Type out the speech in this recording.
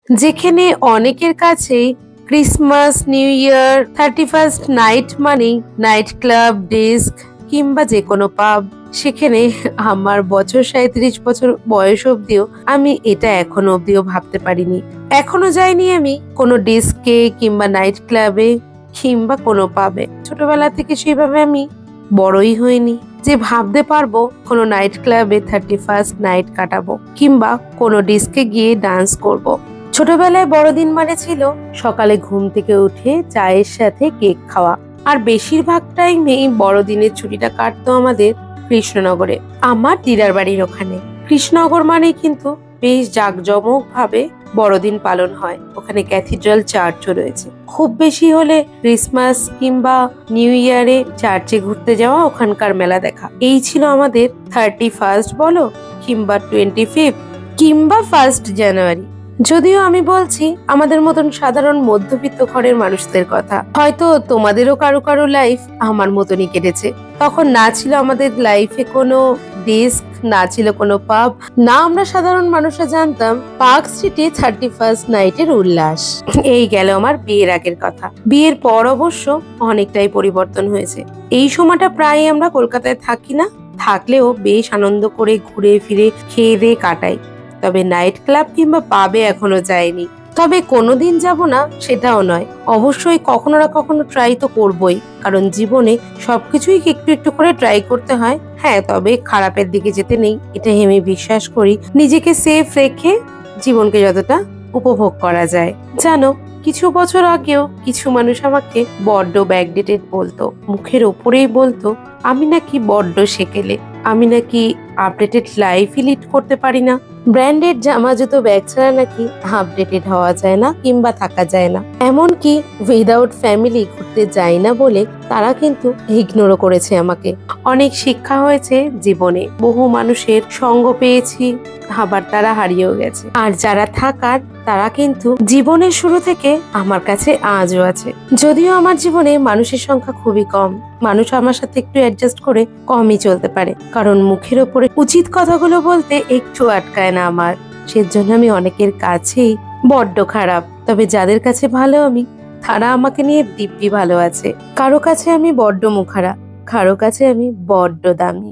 যেখানে অনেকের কাছেই Christmas, new year, 31st night মানেই নাইট ক্লাব, ডিস্ক কিংবা যে কোনো পাব, সেখানে আমার বছর 37 বছর বয়স অব্দিও আমি এটা এখনো অব্দিও ভাবতে পারিনি। এখনো যাইনি আমি কোনো ডিস্কে কিংবা নাইট ক্লাবে কিংবা কোনো পাবে। ছোটবেলা থেকে সেভাবে আমি বড়ই হইনি যে ভাবতে পারবো কোনো নাইট ক্লাবে 31st নাইট কাটাবো কিংবা কোনো ডিস্কে গিয়ে ডান্স করব। ছোটবেলায় বড়দিন মানে ছিল সকালে ঘুম থেকে উঠে চায়ের সাথে কেক খাওয়া। আর বেশিরভাগ টাইমেই বড়দিনের ছুটিটা কাটতো আমাদের কৃষ্ণনগরে, আমার দিদার বাড়ির ওখানে। কৃষ্ণনগর মানে কিন্তু বেশ জাঁকজমক ভাবে বড়দিন পালন হয়। ওখানে ক্যাথিড্রাল চার্চও রয়েছে। খুব বেশি হলে ক্রিসমাস কিংবা নিউ ইয়ারে চার্চে ঘুরতে যাওয়া, ওখানকার মেলা দেখা, এই ছিল আমাদের 31st বলো কিংবা 25 কিংবা 1 জানুয়ারি। যদিও আমি বলছি আমাদের মতন সাধারণ মধ্যবিত্ত ঘরের মানুষদের কথা, হয়তো তোমাদেরও কারো কারো লাইফ আমার মতনই কেটেছে। তখন না ছিল আমাদের লাইফে কোনো ডিস্ক, না ছিল কোনো পাব, না আমরা সাধারণ মানুষরা জানতাম পার্ক স্ট্রিটে 31st নাইটের উল্লাস। এই গেল আমার বিয়ের আগের কথা। বিয়ের পর অবশ্য অনেকটাই পরিবর্তন হয়েছে। এই সময়টা প্রায় আমরা কলকাতায় থাকি না, থাকলেও বেশ আনন্দ করে ঘুরে ফিরে খেয়ে দিয়ে কাটাই। তবে নাইট ক্লাব কিংবা পাবে এখনো যায়নি। তবে কোনোদিন যাব না সেটাও নয়, অবশ্যই কখনো না কখনো ট্রাই তো করবই, কারণ জীবনে সবকিছুই একটু একটু করে ট্রাই করতে হয়। হ্যাঁ, তবে খারাপের দিকে যেতে নেই, এটা আমি বিশ্বাস করি। নিজেকে সেফ রেখে জীবনকে যতটা উপভোগ করা যায়। জানো, কিছু বছর আগেও কিছু মানুষ আমাকে বড্ড ব্যাকডেটেড বলতো, মুখের ওপরেই বলতো আমি নাকি বড্ড সেকেলে, আমি নাকি আপডেটেড লাইফই লিড করতে পারি না, ব্র্যান্ডেড জামা জুতো ব্যাগ ছাড়া নাকি আপডেটেড হওয়া যায় না কিংবা থাকা যায় না, এমনকি উইদাউট ফ্যামিলি ঘুরতে যাই না বলে তারা কিন্তু ইগনোরও করেছে আমাকে। অনেক শিক্ষা হয়েছে জীবনে, বহু মানুষের সঙ্গ পেয়েছি, আবার তারা হারিয়েও গেছে। আর যারা থাকার তারা কিন্তু জীবনের শুরু থেকে আমার কাছে আজও আছে। যদিও আমার জীবনে মানুষের সংখ্যা খুবই কম, মানুষ আমার সাথে একটু অ্যাডজাস্ট করে কমই চলতে পারে, কারণ মুখের ওপরে উচিত কথাগুলো বলতে একটু আটকায় না আমার। সেজন্য আমি অনেকের কাছেই বড্ড খারাপ, তবে যাদের কাছে ভালো আমি, তারা আমাকে নিয়ে দিব্যি ভালো আছে। কারো কাছে আমি বড্ড মুখারা, কারো কাছে আমি বড্ড দামি।